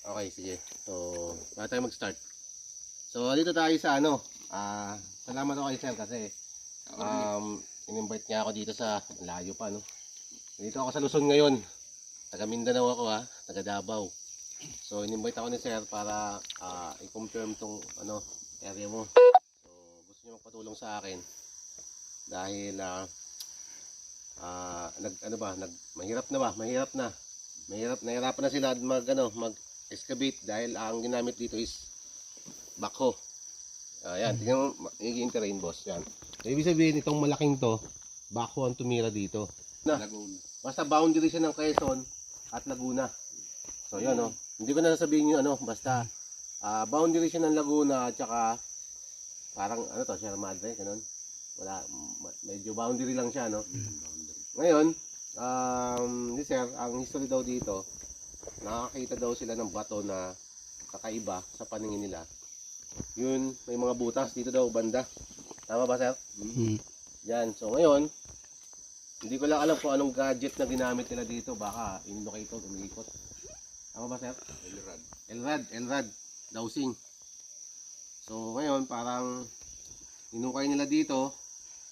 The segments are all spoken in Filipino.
Okay, sige. So, bago tayo mag-start. So, dito tayo sa ano. Salamat ako kay Sir kasi in-invite niya ako dito sa layo pa, no. Dito ako sa Luzon ngayon. Taga Mindanao ako, taga Davao. So, in-invite ako ni Sir para i-confirm tong ano, area mo. So, gusto niyo magpatulong sa akin dahil nahirapan na sila mag-excavate dahil ang ginamit dito is backhoe. Ayan, tingnan mo, magiging terrain boss. Yan. So, ibig sabihin, itong malaking to, backhoe ang tumira dito. Laguna. Basta boundary siya ng Quezon at Laguna. So, yan, no. Hindi ko na sasabihin yung ano, basta boundary siya ng Laguna at saka parang, ano to, Sierra Madre, ganun. Wala, medyo boundary lang siya, no. Ngayon, sir, ang history daw dito, nakakita daw sila ng bato na kakaiba sa paningin nila. Yun, may mga butas dito daw banda. Tama ba, sir? Yan. So ngayon, hindi ko lang alam kung anong gadget na ginamit nila dito. Baka in-locator, umiikot. Tama ba, sir? Elrad. Dowsing. So ngayon, parang inukay nila dito.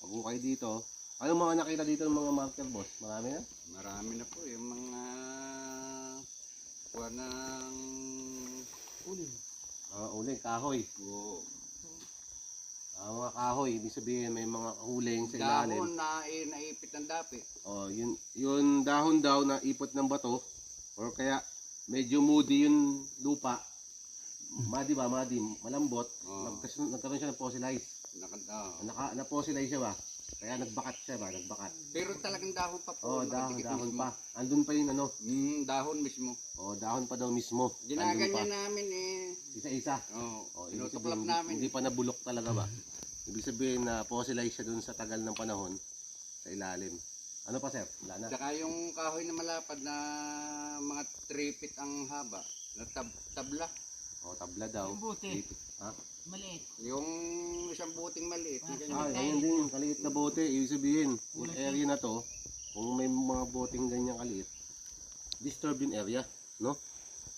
Pag-ukay dito. Anong mga nakita dito ng mga marker, boss? Marami na? Marami na po yung mga kuha ng uling. Uling, kahoy. Oo. Mga kahoy, ibig sabihin may mga uling sa ilalim. Dahon na naipit ng dapi. Yun dahon daw na ipot ng bato or kaya medyo moody yung lupa. Madi, malambot. Nagkaroon siya ng fossilize. Na-fossilize siya ba? Kaya nagbakat siya ba? Pero talagang dahon pa po. Dahon pa. Andun pa yung ano. Dahon mismo. Dahon pa daw mismo. Ginaganyan namin isa-isa. Tinutuklap namin. Hindi pa nabulok talaga ba? Ibig sabihin na fossilize siya dun sa tagal ng panahon sa ilalim. Ano pa, sir? Wala na. Saka yung kahoy na malapad na mga 3 feet ang haba. Na tabla. Tabla daw. Yung buti. Ha? Maliit. Yung isang buting maliit. Ayun din, kaliit na bote. Ibig sabihin, yung area na to, kung may mga boteng ganyan kaliit, disturbed yung area, no?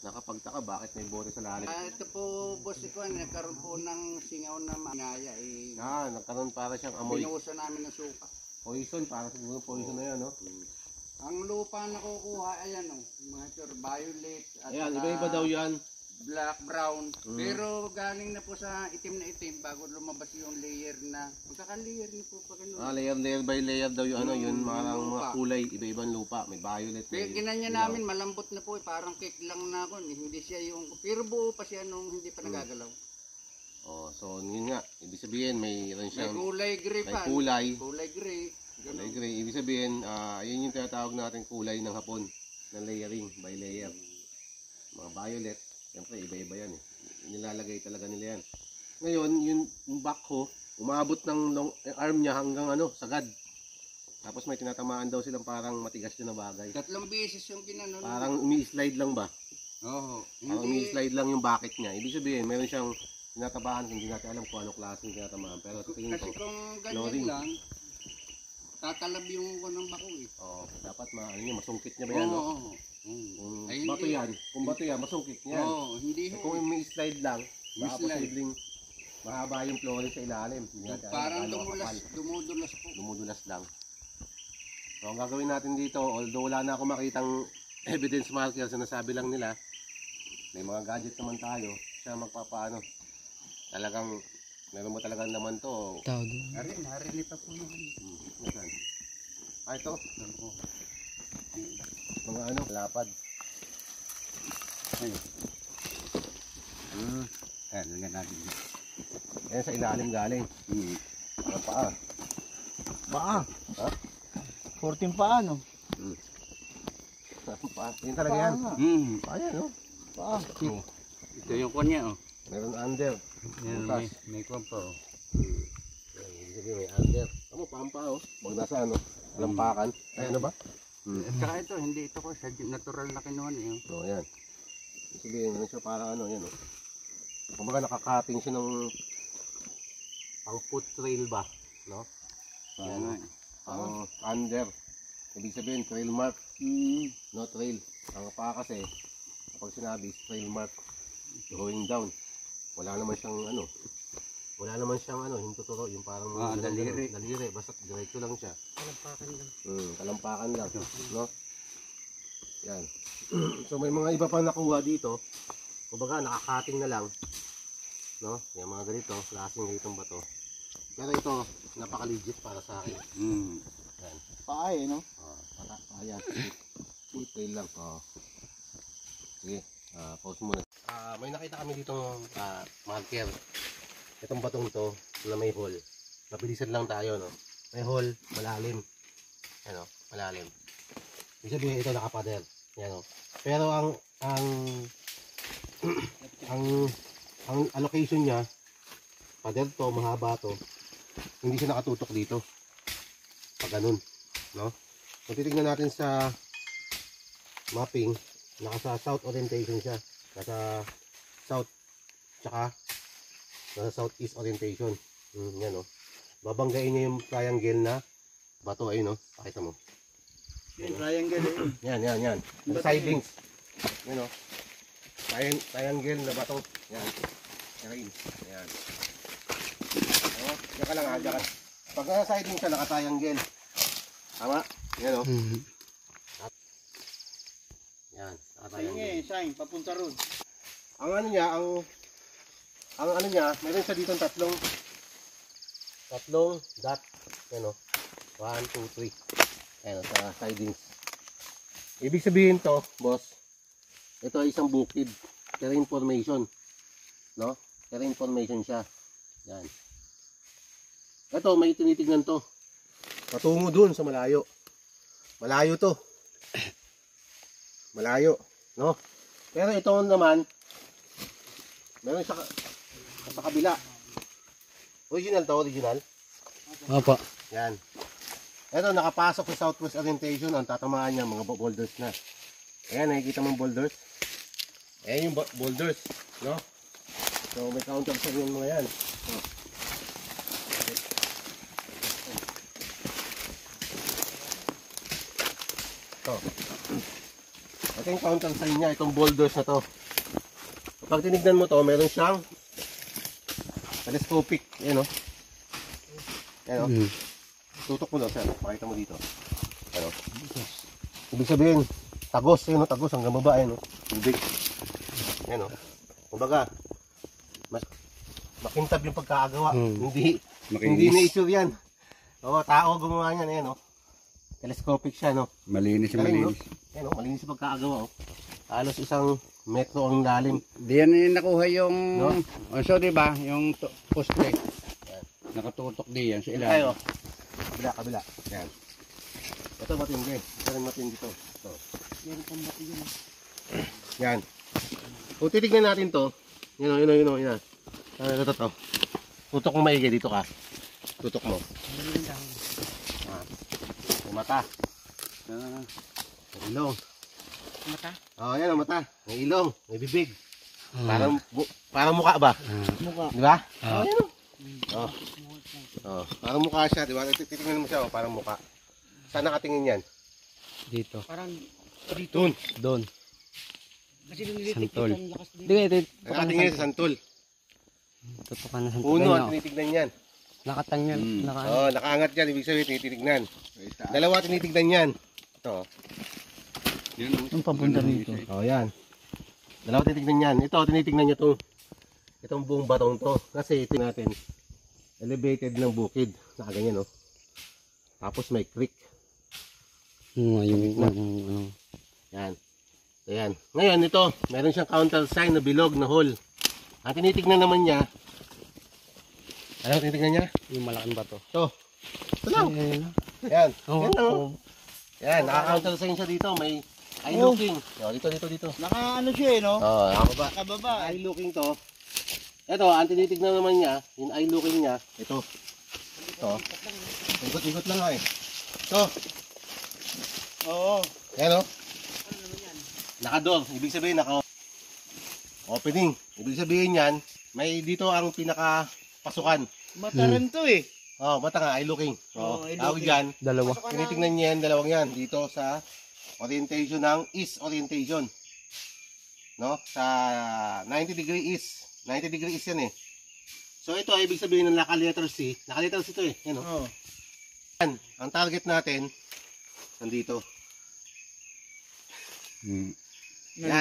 Nakapagtaka, bakit may bote sa lalim? Ito po, boss, nagkaroon po ng singaw na manaya. Nagkaroon para siyang amoy. Binuusan namin ng suka. Poison, para siguro poison na yan, no? Ang lupa na kukuha, ayan o, mga sir, violet, at Ayan, iba-iba daw yan. black, brown. Pero galing na po sa itim na itim bago lumabas yung layer na, magkaka-layer na po pa ganun. Layer by layer daw yung ano, yun mga kulay, iba-ibang lupa, may violet. Pero ginanya namin, malambot na po, parang cake lang na ako, hindi siya yung, pero buo pa siya nung hindi pa nagagalaw. So yun nga, ibig sabihin mayroon siyang kulay gray pa. Kulay gray. Kulay gray, ibig sabihin, yun yung tinatawag natin kulay ng hapon, na layering by layer. Mga violet, siyempre iba-iba yan eh. Nilalagay talaga nila yan. Ngayon, yung backhoe, umabot ng arm niya hanggang sagad. Tapos may tinatamaan daw silang parang matigas yun na bagay. 3 beses yung ginanon. Parang umi-slide lang ba? Oo. Parang umi-slide lang yung bucket niya. Ibig sabihin, meron siyang tinatabahan, hindi natin alam kung anong klaseng tinatamaan. Pero sa tingin ko, kasi kung ganyan lang, tatalab yung ng bako eh. Dapat masungkit niya ba yan? Kung bato yan, masungkit niya. Hindi ho. Kung may slide lang, baka posibleng mahaba yung flooring sa ilalim. Parang dumudulas po. Dumudulas lang. So ang gagawin natin dito, although wala na akong makitang evidence marker sa nasabi lang nila, may mga gadget naman tayo, siya magpapaano. Talagang, meron mo talagang naman to. Harin pa po naman. Ito. Mga lapad. Lagyan natin. Yan sa ilalim galing. Mga paa. Paa? Ha? 14 paa, no? Paa. Yun talaga yan. Paa yan, no? Paa. Ito yung kanya, oh. Meron under. May kwan pa, oh. Sige, may under. Pampa, oh. Huwag nasa, lampakan. Ay, ano ba? Saka ito, hindi ito ko. Natural na kinuha niya. Yan. Sabihin, siya parang yan, oh. Kumbaga nakakating siya ng pang foot trail ba, no? Yan, pang under. Ibig sabihin, trail mark, no trail. Ang paa kasi, kapag sinabi is trail mark going down, wala naman siyang hintuturo, yung parang daliri. daliri, basta diretso lang siya. Talampakan lang, no? Yan. So may mga iba pang nakuha dito, kumbaga nakakating na lang, no? Yung mga ganito, klaseng ganitong bato. Pero ito, napaka-legit para sa akin. Yan. Paay, no? Ayan. Detail lang. Sige, pause muna. May nakita kami ditong marker. Itong batong to na may hole. Mabilisan lang tayo, no? May hole, malalim. Ano, malalim. Ibig sabihin ito nakapader. Yan, no? Pero ang allocation niya, pader to, mahaba to, hindi siya nakatutok dito. Pag ganun, no? Kung titignan natin sa mapping, nasa south orientation siya. Nasa south, tsaka nasa southeast orientation. Yan, no? Babanggain niya yung triangle na bato, ayun, no? Pakita mo. Yung triangle eh. Yan. Yung sidings. Yan, no? Triangle na bato. Yan. Yan. O, yan ka lang, ha? Diyan ka. Pag nasa sidings siya, naka-triangle. Tama? Yan, no? Yan, naka-triangle. Sign, papunta ron. Ang ano niya, meron siya dito tatlong dot, ano, 1, 2, 3, ano, sa sidings. Ibig sabihin to, boss, ito ay isang bukid, terrain formation, no? Terrain formation siya. Yan. Ito, may tinitignan to. Patungo dun sa malayo. Malayo to. Malayo, no? Pero ito naman, meron siya sa kabila. Original to, original. Opo. Yan. Ito, nakapasok sa southwest orientation. Ang tatamaan niya, mga boulders na. Ayan, nakikita mo yung boulders. Ayan yung boulders, no? So, may counter sa yung mga yan. Ito. Ito yung counter sa niya, itong boulders na to. Pag tinignan mo to, meron siyang telescopic, yan o. Yan o. Tutok mo lang sir, pakita mo dito. Ano? Ibig sabihin, tagos, yan o, tagos hanggang baba, yan o. Tubig. Yan o. Kumbaga, makintab yung pagkakagawa. Hindi nature yan. O, tao gumawa yan, yan o. Telescopic siya, no? Malinis. No? Yan o, malinis yung pagkakagawa o. Halos 1 metro ang lalim. Diyan nakuha yung, no? So diba, yung poste. Nakatutok diyan sa ilalim. Ayo. Kabila. Yan. Ito matindi. Ito rin matindi to. Ito. Yan. Kung titignan natin to, yun. Ito. Tutok mo maigi dito ka. Tutok mo. May mata. May ilong. Mata? Oh, yan ang mata. May ilong. May bibig. Parang mukha ba? Mukha. Di ba? Oh, yan o. Oh, parang mukha siya, di ba? Titingnan mo siya, oh, parang mukha. Saan nakatingin yan? Dito. Parang Doon. Doon. kasi nilitik Santol. ang lakas dito. Dito. Nakatingin sa santol. Tutukan na santol. Puno ang tinitignan yan. Nakatangyan. Oh, nakaangat yan, ibig sabihin tinitignan. Dalawa tinitignan yan. Ito. Ang papunta rito. Oh, yan. Dalawa tinitignan yan. Ito, tinitignan niya itong buong batong to. Kasi ito natin, elevated ng bukid. Nakaganyan, no? Tapos may creek. Yan. Ayan. Ngayon, ito, meron siyang counter sign na bilog na hole. Ang tinitignan naman niya, ano tinitignan niya? Yung malaking bato. Ito. Ito lang. Yan. Yan lang. Oo. Yan, naka-counter sign siya dito. May eye looking. O, dito. Naka siya eh, no? Oo, nakababa. Nakababa. Eye looking to. Ito, ang tinitignan naman niya, yung eye looking niya, ito. Ito. Ikot-ikot lang eh. Ito. Oo. Yan o. Naka-door. Ibig sabihin, naka-opening. Ibig sabihin yan, may dito ang pinaka-pasukan. Mata rin to eh. Oh, mata nga, eye looking. Oo, eye Tawag looking. yan. Dalawa. Tinitignan niya yan, dalawang yan. Dito sa orientation ng east orientation. no? Sa 90 degree east. 90 degree east yan eh. So ito ay ibig sabihin ng naka-letter C. Naka-letter C ito eh. Yan, Oo. Yan. Ang target natin, nandito. Yan.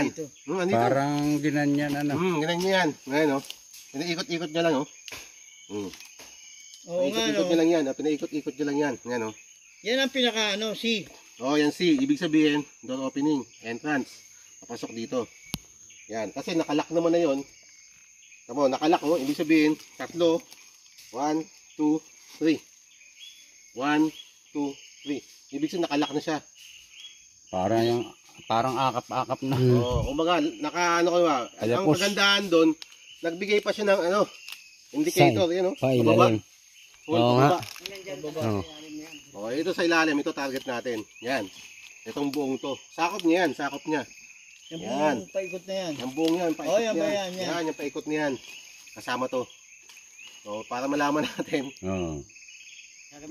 Nandito. Nandito. Parang ginanyan ano. Ganyan yan. Ngayon, pinaikot-ikot nyo lang, Oo nga, Pinaikot-ikot no. nyo lang yan. Pinaikot-ikot nyo lang yan. Yan, Yan ang pinaka, C. yan C. Ibig sabihin, door opening, entrance. Papasok dito. Yan. Kasi nakalak naman na yun. Tama, nakalak, Ibig sabihin, tatlo. 1, 2, 3. 1, 2, 3. Ibig sabihin, nakalak na siya. Parang akap-akap na. Kumbaga, ano ko ba? Ang Push. kagandahan doon, nagbigay pa siya ng, indicator, yan, Pababa. Oo nga. Pababa. Ito sa ilalim, ito target natin. Yan. Itong buong to. Sakop niya yan, sakop niya. Yung Yan. buong paikot na yan. Yung buong yan, paikot Yan ba niyan. yan? Yan, yung paikot niyan. Kasama to. So, para malaman natin. Oo.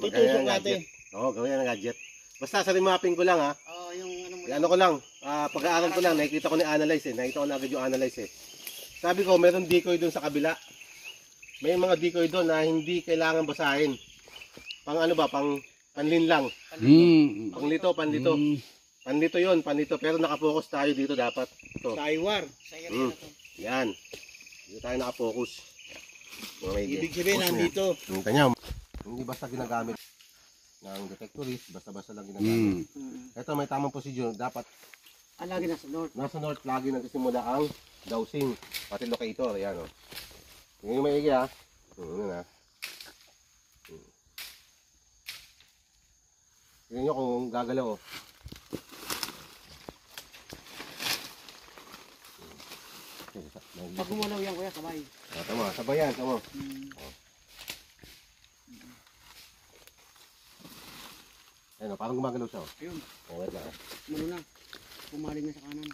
Tutusok natin. Gawin yan ang gadget. Basta sa remapping ko lang, ha. Yung ano mo. Ano ko lang, pag-aaral ko lang, nakikita ko ni-analyze eh. Nakita ko na agad yung analyze eh. Sabi ko, meron decoy doon sa kabila. May mga decoy doon na hindi kailangan basahin. Pang panlin lang. Panlito. Panlito yun, panlito. Pero nakafocus tayo dito dapat. Ito. Sa iwar. Yan. Dito tayo nakafocus. Ibig sabihin, nandito. Kanya, hindi basta ginagamit ng detectorist, basta-basta lang ginagamit. Ito may tamang procedure. Dapat Lagi nasa north. nasa north lagi nagsisimula ang dowsing. Pati locator. Yan, Tingnan yung maigi, ha. Tingnan nyo kung gagalaw, Pag gumalaw yan, kuya, sabay. Tama, sabay yan, tama. Ayun, parang gumagalaw siya. Ayun. Wait lang. Muna na. Pumaling na sa kanan.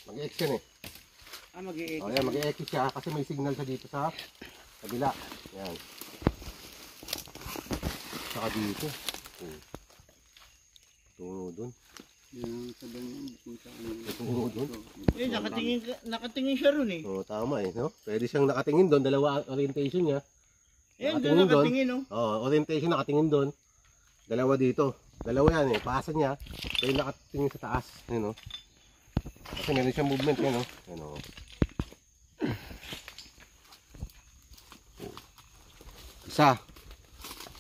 Mag-i-X yan eh. Mag-i-exit. Yan, mag-i-X siya kasi may signal siya dito sa kabila. Yan. Saka dito. Tungo dun. Tungo dun. Nakatingin siya ron eh. Tama eh, no? Pwede siyang nakatingin doon. Dalawa orientation niya. Doon nakatingin, no? Orientation nakatingin doon. Dalawa dito. Dalawa yan eh. Pasa niya. Kaya nakatingin sa taas. Yun, Kasi meron siyang movement yan, Yan,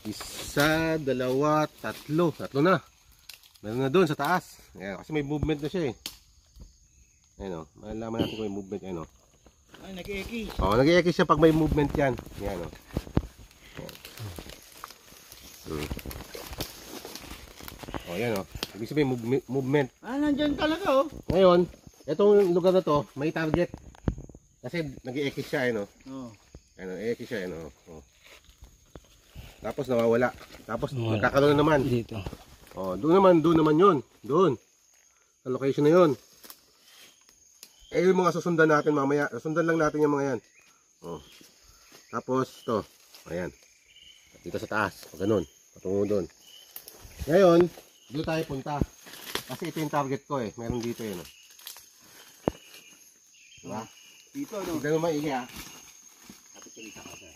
Isa, dalawa, tatlo. Tatlo na. Meron na doon sa taas. Ayan, kasi may movement na siya eh. Ayan, malalaman natin kung may movement. Ayan, Ay, nag-i-ekis. nag-i-ekis siya pag may movement yan. Ayan, Ayan, Ibig sabihin movement. Nandyan talaga, Ngayon, itong lugar na to, may target. Kasi nag-i-ekis siya, i-ekis siya, Tapos nawawala. Tapos nagkakaroon na naman. Dito. Doon naman yun. Doon. Sa location na yun. Yung mga susundan natin mamaya. Susundan lang natin yung mga yan. Tapos, to. Ayan. Dito sa taas. Ganun. Patungo doon. Ngayon, dito tayo punta. Kasi ito yung target ko eh. Meron dito yun. Diba? Dito, Tignan mo maigi, ha. Kapit ko dito kasi.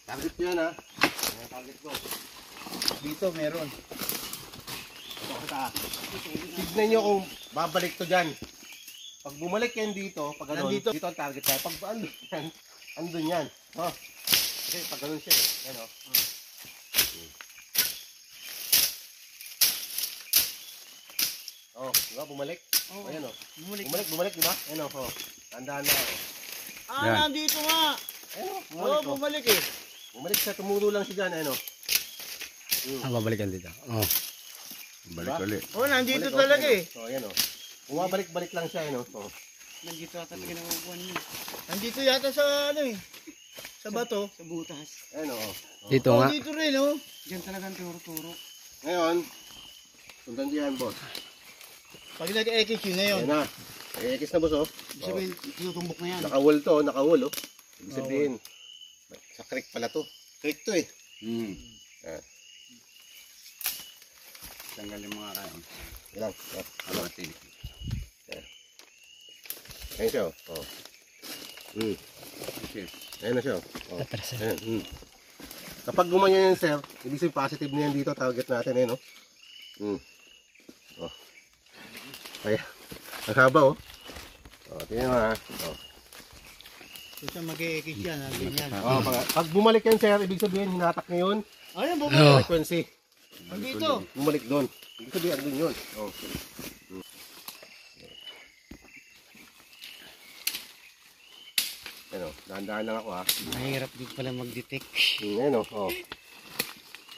Target ko yan, ha. Ayan, target ko. Dito, meron. Ito sa taas. Tignan nyo kung babalik to dyan. Pag bumalik yan dito, pag ganun, dito ang target tayo. Pag andun yan, andun yan. Kasi pag ganun siya eh. Yan, diba? Bumalik. Ayan, Bumalik, diba? Ayan, Tandaan na, Yan. Nandito nga. Bumalik, Bumalik eh. Bumalik siya, tumuro lang siya dyan, Babalikan dito. Balik ulit. Nandito talaga eh. Ayan, bumabalik-balik lang siya, Nandito ata sa ginawabuan niya. Nandito yata sa sa bato. Sa butas. Ayan, Dito nga. Dito rin, Diyan talagang turo-turo. Ngayon, sundan diyan, boss. Pag nag-ekis yun na yun. Ayan na. Nag-ekis na, boss, Sabihin, tutumbok na yan. Nakawol to, nakawol, Ibig sabihin, sa creek pala to. Creek to eh. Tanggalin mga kayo. Ilang. Amati. Ayun siya, oh. Okay. Ayun na siya, oh. Atras. Ayun, Kapag gumanyan yan, sir, ibig sabihin positive na yan dito, target natin, eh, no? Oh. Kaya, ang haba, oh. Oh, tingnan mo, ha. Oh. Ito mag-i-ekis yan, ganyan. Oh, pag bumalik yan, sir, ibig sabihin, hinatak niya yun, Ayun, Oh. bumalik. frequency. Andito. Bumalik doon. Ibig sabihin, andun yun. Oh. Ano, dahan-dahan lang ako, ha. Mahirap din pala mag-detect. Ayun, oh.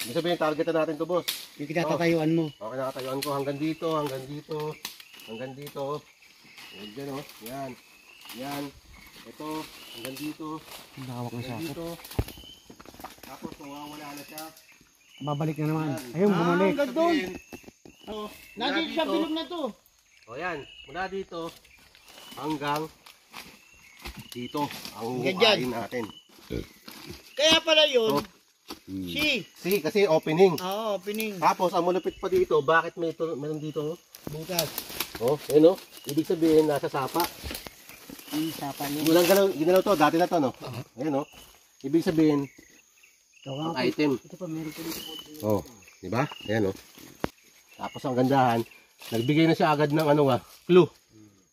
Ibig sabihin, target na natin to, boss. Yung kinatatayuan mo. Okay, nakatayuan ko hanggang dito, hanggang dito, hanggang dito. Yan dyan, oh. Yan. Yan. Ito, hanggang dito, Nakawak ng hanggang sakot. dito. Tapos, mawawala na siya. Babalik na naman. Yan. Ayun, bumalik. hanggang doon. Sabihin, oh, Nandito sa bilog na to. O yan, mula dito hanggang dito ang Hanggang hukain natin. Kaya pala yun. Oh. Si. See, kasi opening. Oo, opening. Tapos, ang malupit pa dito, bakit meron dito? Bukas. Oh, yun, oh. Ibig sabihin, nasa sapa. Sapa niya. Walang ginalaw to, dati na to, no? Ayan, oh. Ibig sabihin, Ito ang nga. item. Ito pa, meron pa dito. Oh, di ba? Ayan, oh. Tapos, ang gandahan, nagbigay na siya agad ng ano nga, clue.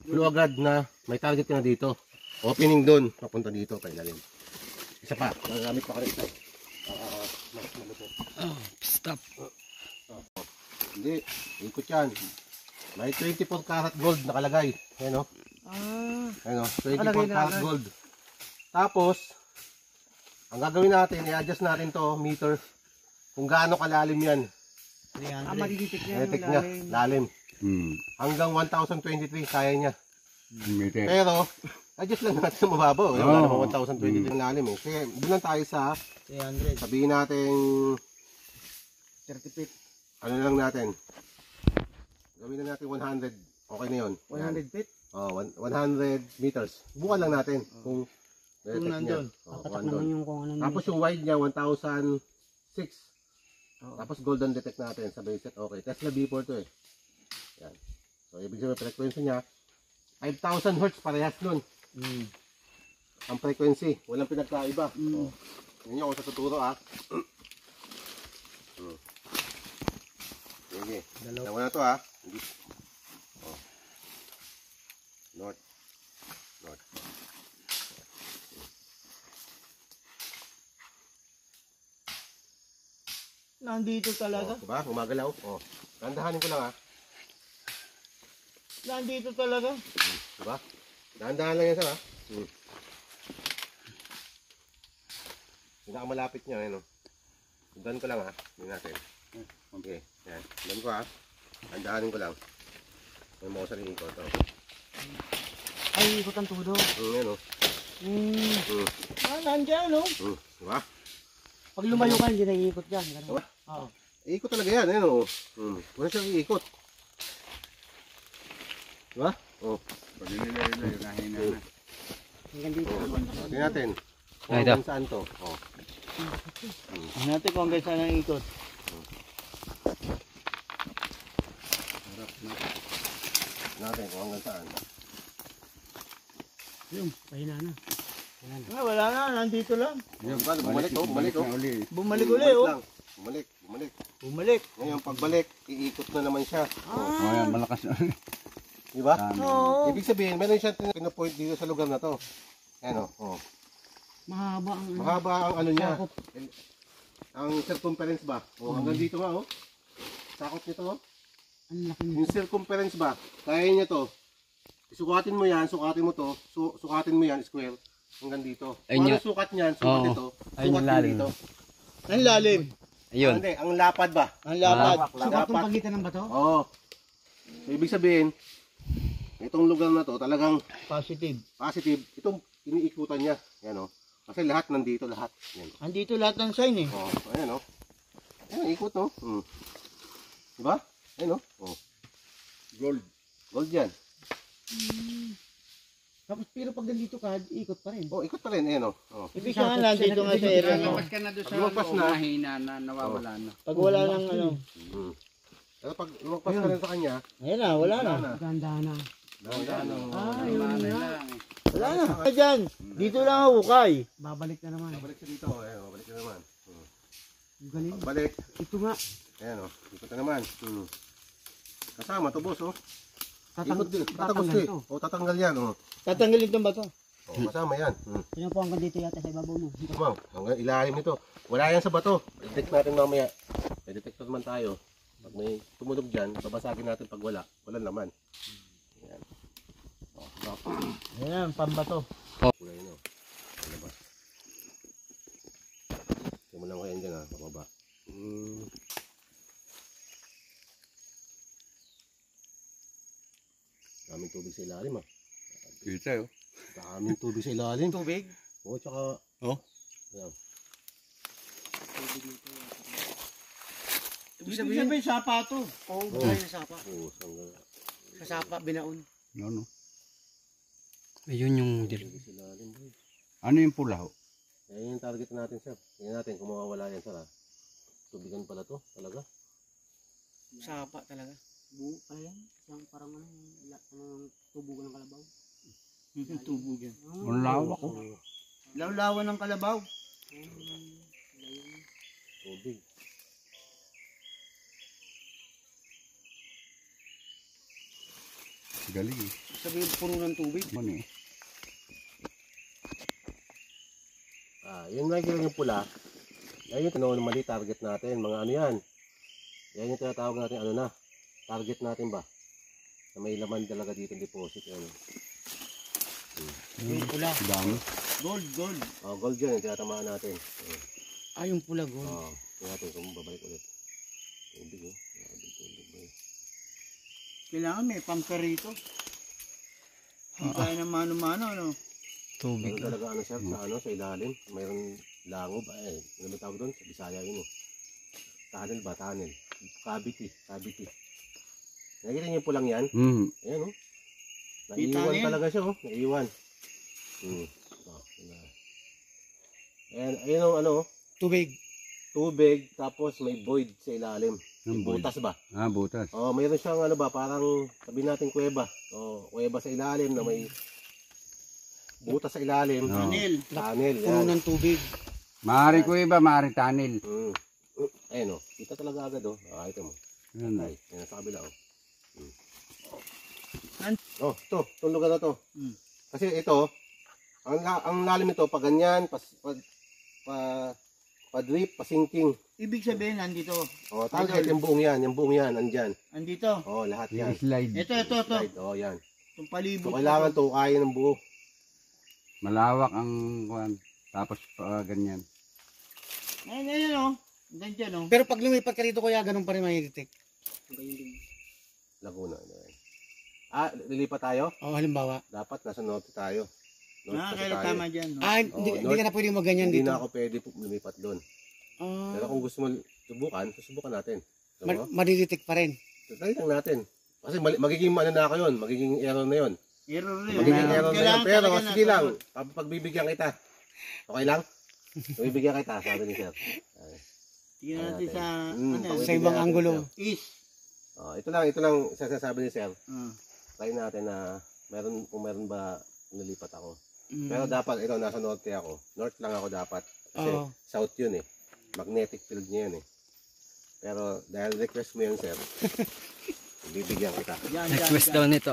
Clue agad na may target ka na dito. Opening doon, papunta dito, kay lalim. Isa pa, nagamit pa ka rin ito. Malupit. Oh, stop. Hindi, ikot yan. May 24 karat gold nakalagay. Ayan, oh. Ayan, oh. 24 karat gold. Tapos, ang gagawin natin, i-adjust natin to meter kung gaano kalalim yan. 300. Magigitik Electric niya, lalim. Hanggang 1023 kaya niya. Pero, adjust lang natin sa mababaw. Wala naman 1023 ang lalim, eh. Kaya, doon lang tayo sa, 300. sabihin natin, 30 feet. ano lang natin. Gawin na natin 100. Okay na yun. 100 feet. Oh, 100 meters. Bukan lang natin kung Kung nandun. Papatak naman yung kung ano. Tapos yung wide niya 1006. Tapos golden detect natin sa base set. Okay, Tesla B4 to, eh. Yan. So ibig sabihin frequency niya 5,000 Hz parehas nun. Ang frequency, walang pinagkaiba. Oh. Yan niyo ako sa tuturo, ah. Sige. Dalawa na to, ah. Hindi. Oh. North. North. Nandito talaga. Oh, diba? Gumagalaw. Oh. Dandahanin ko lang, ah. Nandito talaga. Diba? Dahan-dahan lang yan, sir, ha? Pinakamalapit niya, ayun, oh. Sundan ko lang, ha? Hindi natin. Okay, yan. Sundan ko, ha? Dahan-dahanin ko lang. May mga sarili ko, ito. Ay, ikot ang tudo. Yan, oh. Nandyan, no? Diba? Pag lumayo ka, hindi na iikot dyan. Diba? Oo. Iikot talaga yan, ayun, oh. Wala siyang iikot. Diba? Oh. Pag nilay-lay, kahina na. Hanggang dito. Tingnan natin. Ay, ito. Kung saan to. Oh. Natin kung hanggang saan ang ikot. Natin kung hanggang saan. Yun, pahina na. Wala na, nandito lang. Diba? Bumalik, oh. Bumalik, oh. Bumalik uli, oh. lang. Bumalik, bumalik. Bumalik. Ngayon, pagbalik, iikot na naman siya. Oh, yan, malakas na. Diba? Oo. Ibig sabihin, meron siya pinapoint dito sa lugar na to. Ayan, oh. Mahaba ang ano. Mahaba ang ano niya. Sakop. Ang circumference ba? Oh, hanggang dito nga, oh. Sakot nito, oh. Ang laki nito. Yung circumference ba? Kaya niya to. Sukatin mo yan, sukatin mo to. Sukatin mo yan, square. Hanggang dito. Ay, Kung niya- ano sukat niyan, sukat Oo. ito. Ay, Sukat yung din lalim. dito. Ang lalim. Ayun. Hindi, ang lapad ba? Ang lapad. Sukat ng pagitan ng bato? Oo. So, ibig sabihin, itong lugar na to, talagang Positive. positive. Itong iniikutan niya. Yan, oh. Kasi lahat nandito, lahat. Yan. Andito lahat ng sign, eh. Oh, ayan, oh. Ayan, ikot, no? Diba? Ayan, oh. Oh. Gold. Gold yan. Tapos pero pag nandito ka, ikot pa rin. Oh, ikot pa rin, ayan, oh. Oh. Ibig sabihin nandito nga sa area mo. Lalabas ka na doon sa Lumabas loob, na. mahina na, nawawala na. Pag wala ng ano. Pero pag lumagpas ka rin sa kanya, Ayan na, wala na. Ganda na. dahan-dahan ang... Yun Malay na. lang. Wala na. Diyan, dito lang ako kay. Babalik na naman. Balik siya dito, ayan, balik na naman. Galing. Balik. Ito nga. Ayan o, ikot na naman. Kasama to boss o. Tatang Ikot din, tatagos tatanggal din. to. O tatanggal yan o. Tatanggalin itong bato. O kasama yan. Tingnan po hanggang dito yata sa ibabaw mo. Kumang, hanggang ilalim nito. Wala yan sa bato. I-detect natin mamaya. May detector man tayo. Pag may tumunog dyan, babasagin natin pag wala. Wala naman. Ayan. O, Ayan, pambato. kulay no. Labas. Simulan ko yan dyan ha, pababa. Daming tubig sa ilalim ha. Kita yun. Daming tubig sa ilalim. Tubig? Oo, tsaka... Oh? Ayan. Ibig sabihin sapa to. Oo, Oo. gaya ng sapa. Oo, hanggang... Sa sapa, binaon. Ano? Ayun yung Tubig sa ilalim. boy. Ano yung pula ho? Ayan yung target natin sir. Tingnan natin kung mawawala yan sir ha. Tubigan pala to, talaga. Sapa talaga. Buo pala yan. Siyang parang tubugan ng kalabaw. Tubog yan. Ang lawak ko. Oo, Lawlawan ng kalabaw. tubig. Galing eh. Sabihin puro ng tubig. Ano eh? Yun nakikita yung pula. Ayun, tinawag na mali target natin. Mga ano yan. Yan yung tinatawag natin ano na. Target natin ba? Na may laman talaga dito deposit. Ano. Yung pula. Dami. Gold, gold. Oh, gold yun yung tinatamaan natin. Yung pula, gold. Tingnan natin kung babalik ulit. Tubig oh. Grabe, tubig ba yun? Kailangan may pamper rito. Hindi kaya ng mano-mano, ano? tubig. Meron talaga ano siya sa ano sa ilalim. Mayroong langob. Ano may tawag doon? Sa Bisaya yun eh. Tunnel ba? Tunnel. Cavity. Cavity. Nakikita niyo yung pulang yan? Ayan oh. Naiiwan Tunnel. talaga siya oh. Naiiwan. Yun na. Ayan yung ano oh. Tubig. Tubig. Tapos may void sa ilalim. Yung void. Butas ba? Butas. Oh, mayroon siyang ano ba? Parang sabihin natin kuweba. Oh, kuweba sa ilalim na may butas sa ilalim. Oh. Tunnel. Tunnel. Puno Yan. ng tubig. Maaari ko iba, maaari tunnel. Ayun oh. Kita talaga agad oh. Ito mo. Yan. Ay, yan sa kabila oh. Nan- Oh, itong lugar na to. Mm. Kasi ito, ang lalim nito, pag ganyan, pa-drip, pa-sinking. Ibig sabihin, nandito. Oh, target yung buong yan, andyan. Andito. Oh, lahat Yung yan. slide. Ito. Slide, oh, yan. Itong palibot. So, kailangan to, kaya ng buo. Malawak ang kuwan. Tapos ganyan. Ayun, oh. Ganyan, oh. Pero pag lumipat ka dito, kuya, ganun pa rin may-detect. Laguna. Yan. Lilipat tayo? Halimbawa. Dapat nasa north tayo. North kasi Kaya tayo. tama dyan, no? Hindi ka na pwede magganyan Hindi dito. na ako pwede lumipat doon. Pero kung gusto mo subukan natin. So, Madidetect pa rin. try lang natin. Kasi magiging ano na ako yun, magiging error na yun. Error rin. Magiging error na yun. Kailangan Pero talaga sige na- lang, pagbibigyan kita. Okay lang? Pagbibigyan kita, sabi ni sir. Tingnan natin sa, Sa ibang anggulo. East. Ito lang sasabi ni sir. Ah. Try natin na kung meron ba nilipat ako. Mm. Pero dapat, ito, nasa norte ako. North lang ako dapat. Kasi Oo. south yun eh. Magnetic field niya yun eh. Pero dahil request mo yun, sir, bibigyan kita. Request daw nito.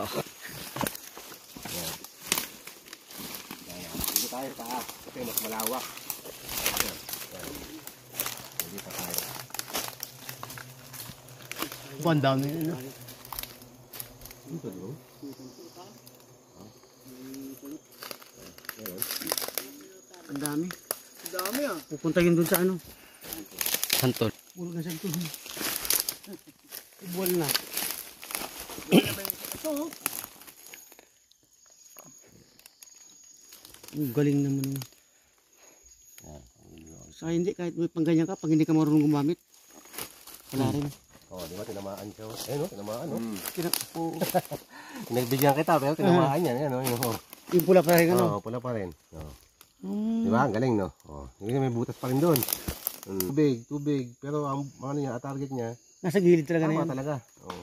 Hindi tayo sa taas kasi mas malawak. Yan. Hindi pa tayo. Banda na yun. Dito, no? Meron. Ang dami. Ang dami, ah. Pupunta yun dun sa ano. Santol. Puro na sa ito. Buwal na. Ito, oh. Galing naman. Sa hindi, kahit may pangganyan ka, pag hindi ka marunong gumamit, wala rin. Di ba, tinamaan siya. No? Tinamaan, no? Oo. Pinagbigyan kita, pero tinamaan yan. Yan, no? Yung pula pa rin, ano? Pula pa rin. Di ba? Ang galing, no? Hindi may butas pa rin doon. Tubig. Pero ang ano niya, target niya, Nasa gilid talaga na Tama yan. talaga. Oo.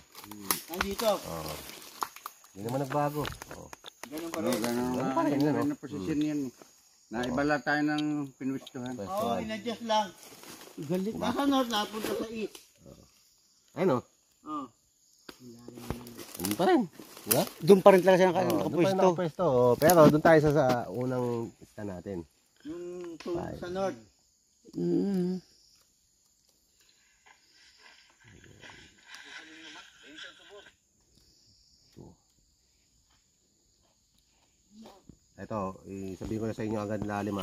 Nandito. Oo. Hindi naman nagbago. Oo. Ganun pa Pero rin. ganun pa rin, yun ano? na posisyon yan. Naibala tayo ng pinwistuhan. Oo, Pwestuhan. in-adjust lang. Galit. Nasa north, napunta sa east. Ayun o. Oh. Ano pa rin. Diba? Doon pa rin talaga siya Oo, doon pa rin nakapwesto. nakapwesto. Oo. Pero doon tayo sa unang stand natin. Yung Ay. sa north. Mm. Ito, sabihin ko na sa inyo agad lalim